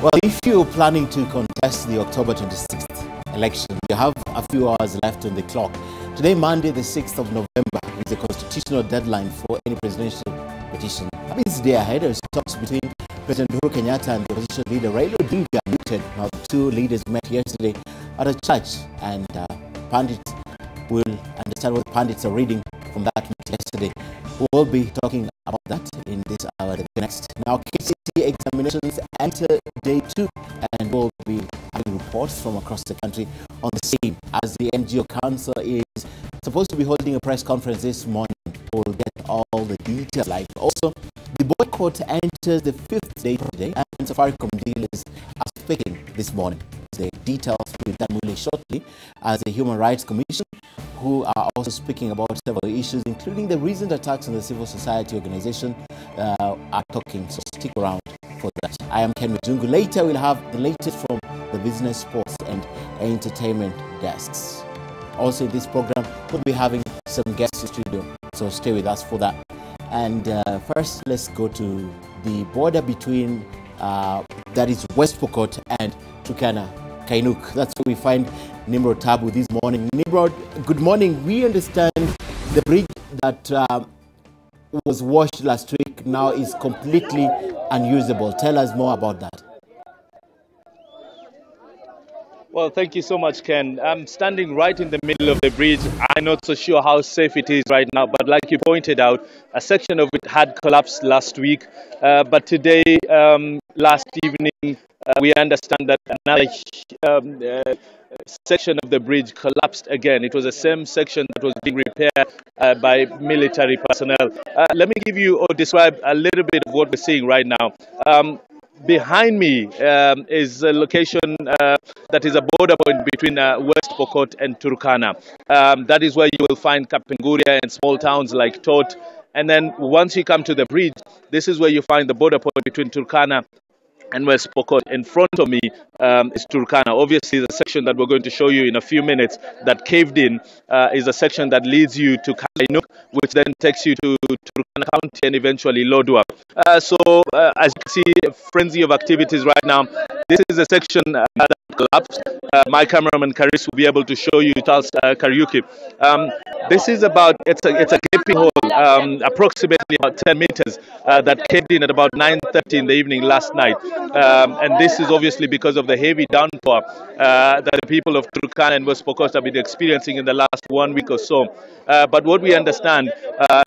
Well, if you're planning to contest the October 26th election, you have a few hours left on the clock. Today, Monday, the 6th of November, is the constitutional deadline for any presidential petition. A busy day ahead as talks between President Uhuru Kenyatta and the opposition leader Raila Odinga muted. Now, the two leaders met yesterday at a church, and pundits will understand what pundits are reading from that meeting yesterday. We'll be talking about that in this hour next. Now, KCSE examinations enter day 2, and we'll be having reports from across the country on the same. As the NGO Council is supposed to be holding a press conference this morning, we'll get all the details. Like also, the boycott enters the 5th day today, and Safaricom dealers are speaking this morning. The details will be done shortly, as the Human Rights Commission, who are also speaking about several issues, including the recent attacks on the civil society organization, are talking. So stick around for that. I am Ken Mijungu. Later, we'll have the latest from the business, sports, and entertainment desks. Also, in this program, we'll be having some guests in studio, so stay with us for that. And first, let's go to the border between, that is West Pokot and Turkana, Kainuk. That's where we find Nimrod Tabu this morning. Nimrod, good morning. We understand the bridge that was washed last week now is completely unusable. Tell us more about that. Well, thank you so much, Ken. I'm standing right in the middle of the bridge. I'm not so sure how safe it is right now, but like you pointed out, a section of it had collapsed last week. But today, last evening, we understand that another section of the bridge collapsed again. It was the same section that was being repaired by military personnel. Let me give you or describe a little bit of what we're seeing right now. Behind me is a location that is a border point between West Pokot and Turkana. That is where you will find Kapenguria and small towns like Tot. And then once you come to the bridge, this is where you find the border point between Turkana and West Pokot. In front of me is Turkana. Obviously, the section that we're going to show you in a few minutes that caved in is a section that leads you to Kainuk, which then takes you to Turkana County and eventually Lodwar. So, as you can see, a frenzy of activities right now. This is a section that collapsed. My cameraman Karis will be able to show you Charles Kariuki. This is about, it's a gaping hole, approximately about 10 meters, that caved in at about 9:30 in the evening last night. And this is obviously because of the heavy downpour that the people of Turkana and West Pokot have been experiencing in the last 1 week or so. But what we understand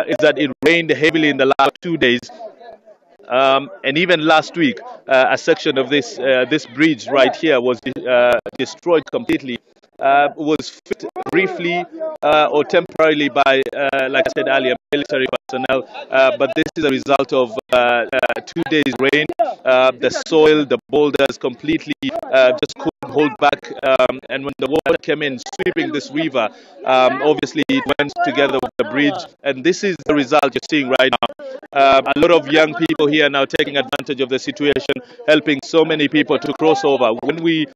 is that it rained heavily in the last 2 days. And even last week, a section of this bridge right here was destroyed completely. Was fixed briefly or temporarily by, like I said earlier, military personnel. But this is a result of 2 days rain. The soil, the boulders completely just couldn't hold back. And when the water came in, sweeping this river, obviously it went together with the bridge. And this is the result you're seeing right now. A lot of young people here now taking advantage of the situation, helping so many people to cross over. When we've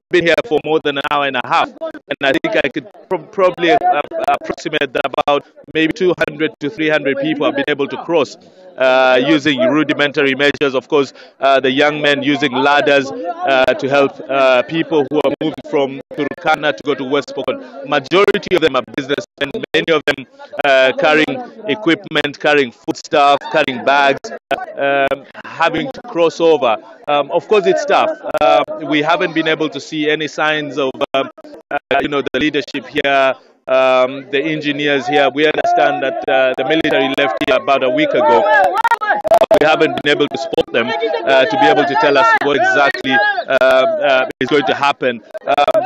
been here for more than an hour and a half, and I think I could probably approximate that about maybe 200 to 300 people have been able to cross using rudimentary measures. Of course, the young men using ladders to help people who are moving from Turkana to go to West Pokot. Majority of them are businessmen, many of them carrying equipment, carrying foodstuff, carrying bags, having to cross over. Of course, it's tough. We haven't been able to see any signs of, the leadership here, the engineers here. We understand that the military left here about a week ago. We haven't been able to spot them to be able to tell us what exactly is going to happen.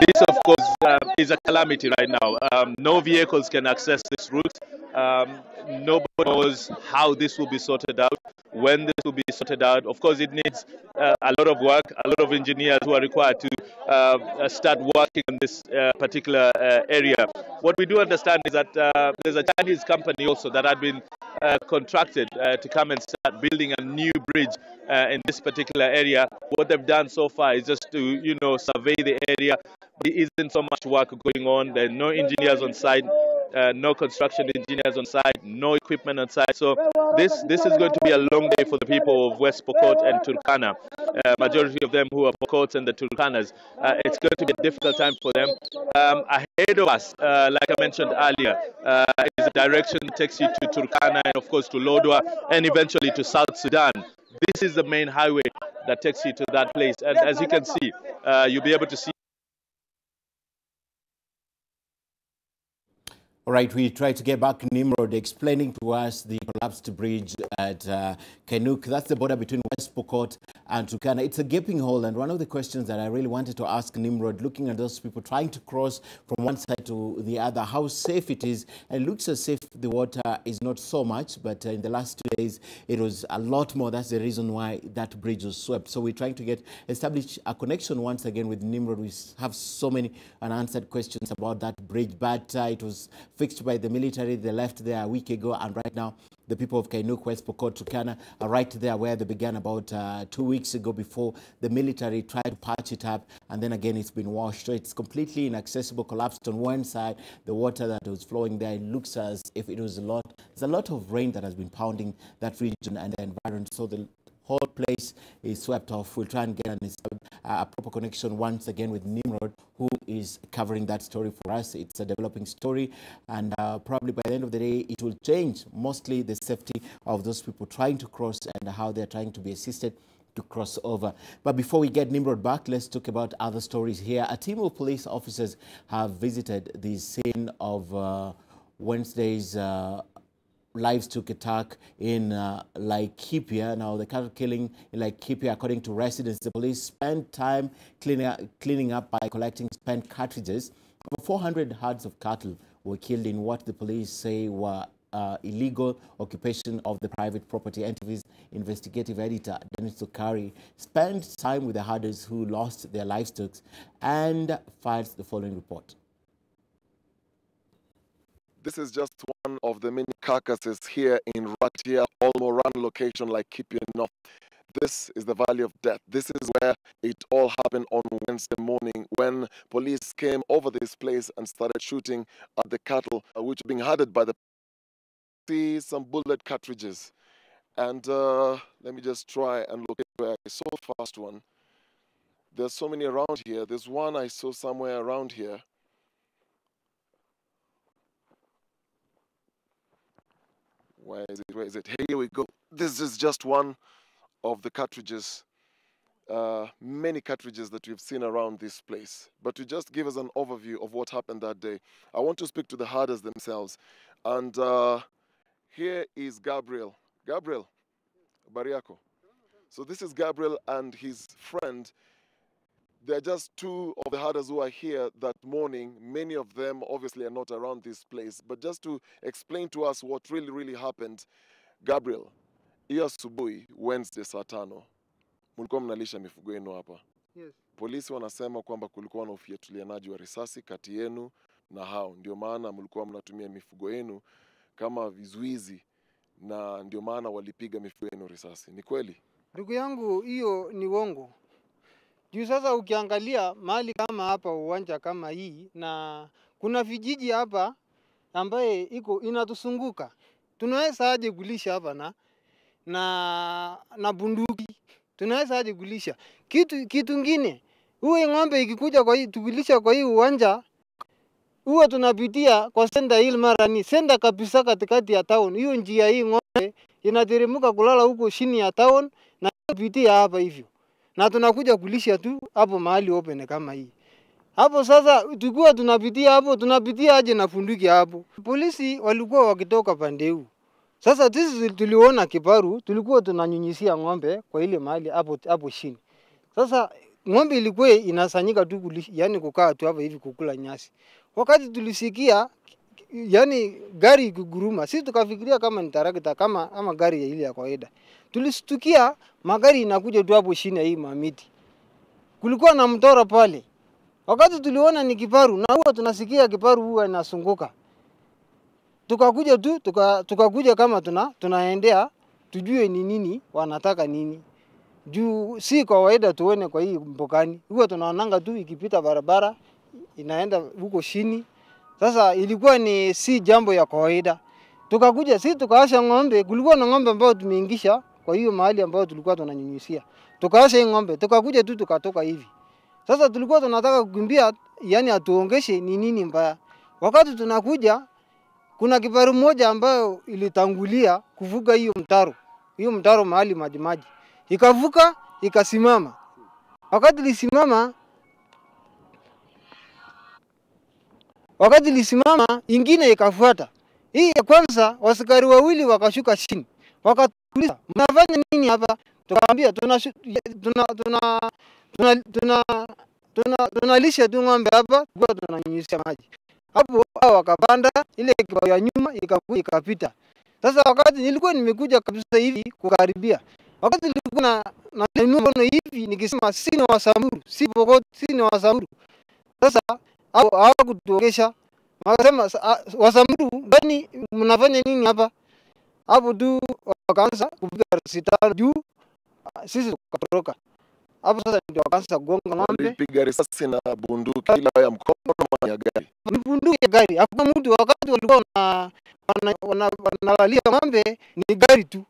This, of course, is a calamity right now. No vehicles can access this route. Nobody knows how this will be sorted out, when this will be sorted out. Of course, it needs a lot of work, a lot of engineers who are required to start working on this particular area. What we do understand is that there's a Chinese company also that had been contracted to come and start building a new bridge in this particular area. What they've done so far is just to, survey the area. There isn't so much work going on. There are no engineers on site. no construction engineers on site, no equipment on site. So this is going to be a long day for the people of West Pokot and Turkana. Majority of them who are Pokots and the Turkanas. It's going to be a difficult time for them. Ahead of us, like I mentioned earlier, is a direction that takes you to Turkana and of course to Lodwar and eventually to South Sudan. This is the main highway that takes you to that place. And as you can see, you'll be able to see. All right, we try to get back Nimrod explaining to us the collapsed bridge at Kenuk. That's the border between West Pokot and Turkana. It's a gaping hole, and one of the questions that I really wanted to ask Nimrod, looking at those people trying to cross from one side to the other, how safe it is. And it looks as if the water is not so much, but in the last 2 days, it was a lot more. That's the reason why that bridge was swept. So we're trying to establish a connection once again with Nimrod. We have so many unanswered questions about that bridge, but it was fixed by the military. They left there a week ago, and right now the people of Kainuk, West Pokot, Turkana are right there where they began about 2 weeks ago before the military tried to patch it up, and then again it's been washed. So it's completely inaccessible, collapsed on one side. The water that was flowing there, it looks as if it was there's a lot of rain that has been pounding that region and the environment. So the whole place is swept off. We'll try and get a proper connection once again with Nimrod, who is covering that story for us. It's a developing story, and probably by the end of the day, it will change mostly the safety of those people trying to cross and how they're trying to be assisted to cross over. But before we get Nimrod back, let's talk about other stories here. A team of police officers have visited the scene of Wednesday's livestock attack in Laikipia. Now, the cattle killing in Laikipia, according to residents, the police spent time cleaning up by collecting spent cartridges. Over 400 herds of cattle were killed in what the police say were illegal occupation of the private property. NTV's investigative editor, Dennis Sokari, spent time with the herders who lost their livestock and files the following report. This is just one of the many carcasses here in Ratia, Olmoran location, like Laikipia North. This is the Valley of Death. This is where it all happened on Wednesday morning when police came over this place and started shooting at the cattle which are being herded by the see some bullet cartridges. And let me just try and locate where I saw the first one. There's so many around here. There's one I saw somewhere around here. Where is it? Where is it? Here we go. This is just one of the cartridges, many cartridges that we've seen around this place. But to just give us an overview of what happened that day, I want to speak to the herders themselves. And here is Gabriel. Gabriel, Bariako. So this is Gabriel and his friend. There are just two of the herders who are here that morning. Many of them obviously are not around this place. But just to explain to us what really happened, Gabriel, hiyo asubuhi Wednesday saa 5 mlikuwa mnalisha mifugo yenu hapa. Yes. Polisi wanasema kwamba kulikuwa na ufiatulianaji wa risasi kati yenu na hao. Ndio maana mlikuwa mnatumia mifugo yenu kama vizuizi na ndio maana walipiga mifugo yenu risasi. Ni kweli? Ndugu yangu, hiyo ni uongo. Juu sasa ukiangalia mahali kama hapa, uwanja kama hii, na kuna vijiji hapa ambaye inatusunguka. Tunaweza aje kulisha hapa na bunduki. Tunaweza aje kulisha. Kitu kingine, huyu ng'ombe ikikuja kwa hii tukilisha kwa hii uwanja, huwa tunapitia kwa senda hili mara ni senda kabisa katikati ya town. Hiyo njia hii ng'ombe inateremka kulala huko chini ya town na kupitia hapa hivyo. Na tunakuja kulisha tu hapo mahali open kama hii. Hapo sasa tulikuwa tunapitia hapo, tunapitia aje na funduki hapo. Polisi walikuwa wakitoka pande huu. Sasa sisi tuliona kiparu, tulikuwa tunanyunyisia ng'ombe kwa ile mahali hapo chini. Sasa ng'ombe ilikuwa inasanyika tu kulisha, yani kukaa tu hapa hivi kukula nyasi. Wakati tulisikia yani gari kuguruma, sisi tukafikiria kama ni tarakta ama gari ya ile ya kawaida. Tulistukia magari inakuja tu hapo chini ya hii mamiti. Kulikuwa na mtoro pale. Wakati tuliona ni kiparu, na huwa tunasikia kiparu huwa inasunguka. Tukakuja tu tukakuja kama tunaendea tujue ni nini wanataka nini. Juu si kawaida tuone kwa hii mbokani. Huwa tunaonanga tu ikipita barabara inaenda huko chini. Sasa ilikuwa ni si jambo ya kawaida. Tukakuja sisi tukaasha ng'ombe, kulikuwa na ng'ombe ambao tumeingisha kwa hiyo mahali ambao tulikuwa tunanyunyisia. Tukaasha hii ng'ombe, tukakuja tu tukatoka hivi. Sasa tulikuwa tunataka kukimbia, yani atuongeshe ni nini mbaya. Wakati tunakuja kuna kifaru moja ambayo ilitangulia kuvuka hiyo mtaro. Hiyo mtaro mahali maji. Ikavuka, ikasimama. Wakati ilisimama, ingine ikafuata. Hii ya kwanza wasikari wawili wakashuka chini. Wakatuliza, "Mnafanya nini hapa?" Tukamwambia tunalisha tu ng'ombe hapa, kwa tunanyunyizia maji. Hapo hao wakapanda, ile kibao ya nyuma ikakuja ikapita. Sasa wakati nilikuwa nimekuja kabisa hivi kukaribia. Wakati nilikuwa na neno hivi nikisema si ni Wasamburu, si Pokot, si ni Wasamburu. Sasa hawakutuongesha. Wakasema Wasamburu, "Gani mnafanya nini hapa?" Hapo tu wakaanza kupiga risasi juu, sisi tukatoroka. Hapo sasa ndio wakaanza kugonga ng'ombe. Piga risasi na bunduki ila ya mkono ama ya gari? Bunduki ya gari. Hakuna mtu wakati walikuwa wanalalia ng'ombe ni gari tu.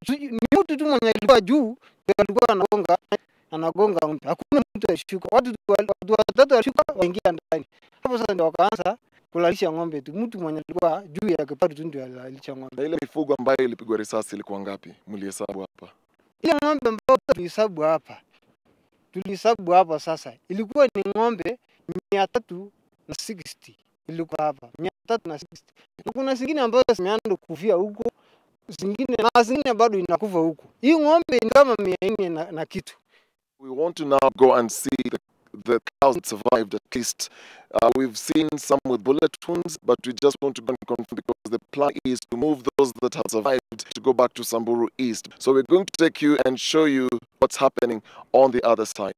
Ni mtu tu mwenye alikuwa juu alikuwa anagonga ng'ombe. Hakuna mtu alishuka. Watu watatu walishuka waingia ndani. Hapo sasa ndio wakaanza kulalisha ng'ombe tu. Mtu mwenye alikuwa juu ya kipato tu ndio alalisha ng'ombe. Na ile mifugo ambayo ilipigwa risasi ilikuwa ngapi? Mlihesabu hapa? Ile ng'ombe ambayo tulihesabu hapa sasa ilikuwa ni ng'ombe 360 ilikuwa hapa 360. Na kuna zingine ambazo zimeanza kufia huko, zingine bado inakufa huko. Hii ng'ombe ni kama 400 na kitu. We want to now go and see the cows that survived at least. We've seen some with bullet wounds, but we just want to go and confirm because the plan is to move those that have survived to go back to Samburu East. So we're going to take you and show you what's happening on the other side.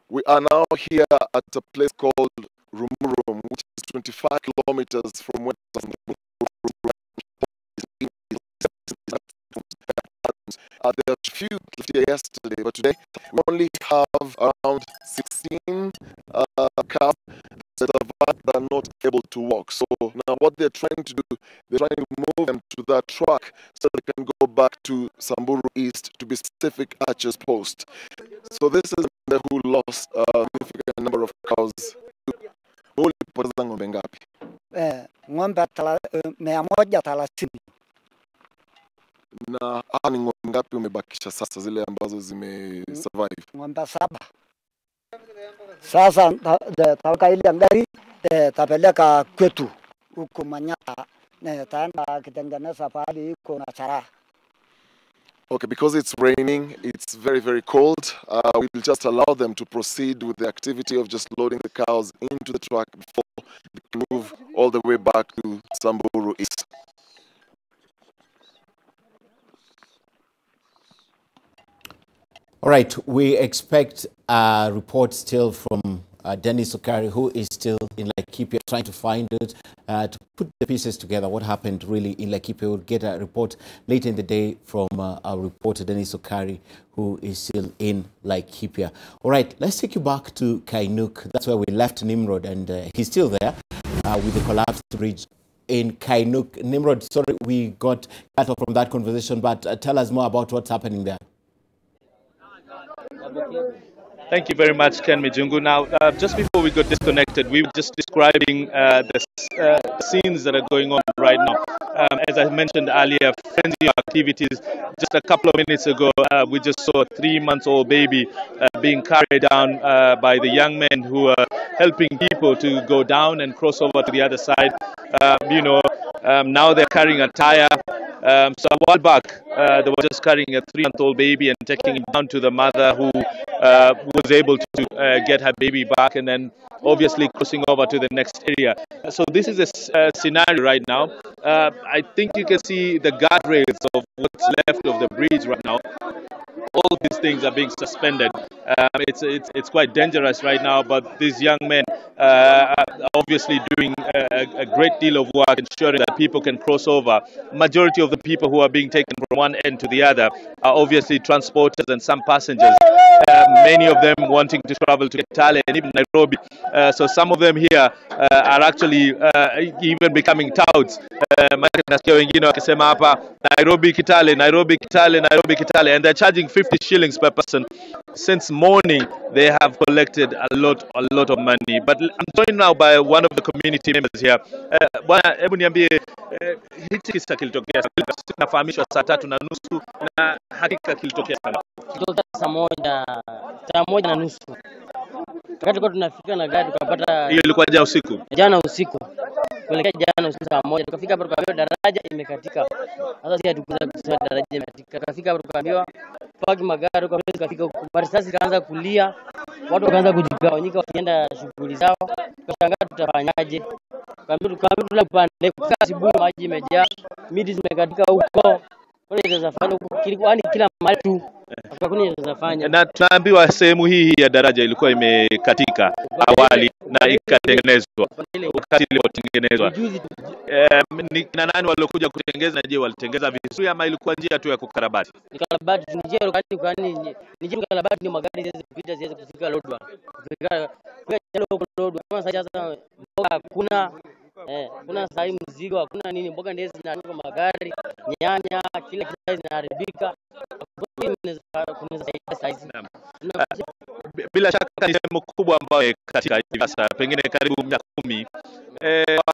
We are now here at a place called Rumurum, which is 25 kilometers from where Samburu. There are few here yesterday, but today we only have around 16 cows that are not able to walk. So now what they're trying to do, they're trying to move them to that truck so they can go back to Samburu East, to be specific, Archer's Post. So this is the who lost a significant number of cows. Ulipoteza ng'ombe ngapi? Ng'ombe 130. Na ni ng'ombe ngapi umebakisha sasa zile ambazo zimesurvive? Ng'ombe 7. Sasa taweka ile gari tapeleka kwetu huko Manyata, taenda kitengeneza pahali iko na chara. Okay, because it's raining, it's very, very cold. We'll just allow them to proceed with the activity of just loading the cows into the truck before they move all the way back to Samburu East. All right, we expect a report still from Dennis Okari, who is still in Laikipia trying to find it, to put the pieces together. What happened really in Laikipia? We'll get a report later in the day from our reporter Dennis Okari, who is still in Laikipia. All right, let's take you back to Kainuk. That's where we left Nimrod, and he's still there with the collapsed bridge in Kainuk. Nimrod, sorry we got cut off from that conversation, but tell us more about what's happening there. Thank you very much, Ken Mijungu. Now, just before we got disconnected, we were just describing the scenes that are going on right now. As I mentioned earlier, frenzy activities. Just a couple of minutes ago, we just saw a 3-month-old baby being carried down by the young men who are helping people to go down and cross over to the other side. Now they're carrying a tire. So a while back, they were just carrying a 3-month-old baby and taking him down to the mother who was able to get her baby back, and then obviously crossing over to the next area. So this is a scenario right now. I think you can see the guardrails of what's left of the bridge right now. All these things are being suspended. It's quite dangerous right now, but these young men are obviously doing a great deal of work ensuring that people can cross over. Majority of the people who are being taken from one end to the other are obviously transporters and some passengers. many of them wanting to travel to Kitale and even Nairobi. So some of them here are actually even becoming touts. Nasikia wengine wakisema hapa Nairobi Kitale, Nairobi Kitale, Nairobi Kitale, and they're charging 50 shillings per person. Since morning, they have collected a lot of money. But I'm joined now by one of the community members here. Bwana, hebu niambie hichi kisa kilitokea. Tunafahamishwa saa 3:30 na hakika kilitokea sana. Kilitokea saa 1:30. Wakati kwa tunafika na gari tukapata. Hiyo ilikuwa jana usiku. Jana usiku. Kuelekea jana usiku saa 1 tukafika hapo tukaambiwa daraja imekatika. Sasa sisi hatukuweza kusema daraja imekatika. Tukafika hapo tukaambiwa paki magari kwa tukafika huko. Marisasi kaanza kulia. Watu wakaanza kujigawanyika wakienda shughuli zao. Tukashangaa tutafanyaje? Tukaambiwa tunapande kufika asubuhi maji imejaa. Miti zimekatika huko. Kwa hiyo tutafanya huko kila mahali tu. Hakuna tutafanya. Na tunaambiwa sehemu hii ya daraja ilikuwa imekatika awali na ikatengenezwa. Wakati ilipotengenezwa ni na nani waliokuja kutengeneza, na je walitengeza vizuri ama ilikuwa njia tu ya kukarabati? Ni karabati, njia ni karabati, ni magari ziweze kupita ziweze kufika Lodwa. Kufika Lodwa kama sasa mboga hakuna, kuna sahi mzigo hakuna nini, mboga ndizo zinaanguka magari, nyanya kila kitu zinaharibika. Bila shaka ni sehemu kubwa ambayo katika hivi sasa pengine karibu 10.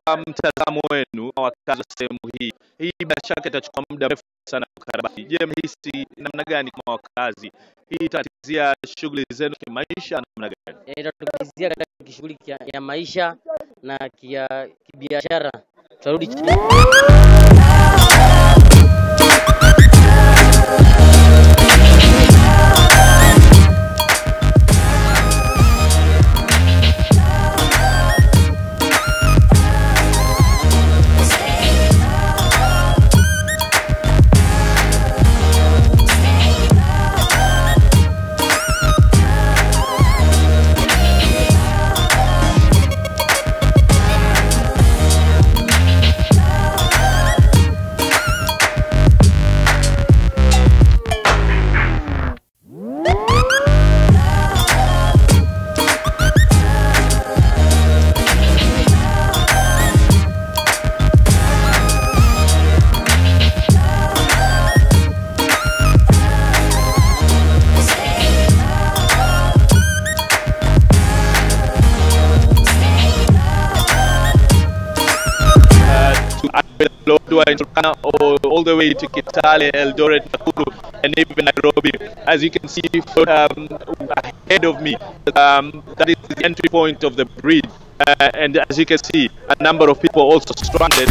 Kwa mtazamo wenu wakazi sehemu hii bila shaka itachukua muda mrefu sana kukarabati. Je, mhisi namna gani kama wakazi? Hii itatizia shughuli zenu kimaisha namna gani? Itatizia katika shughuli ya maisha na kibiashara. Tutarudi chini. All the way to Kitale, Eldoret, Nakuru, and even Nairobi. As you can see ahead of me, that is the entry point of the bridge. And as you can see, a number of people also stranded.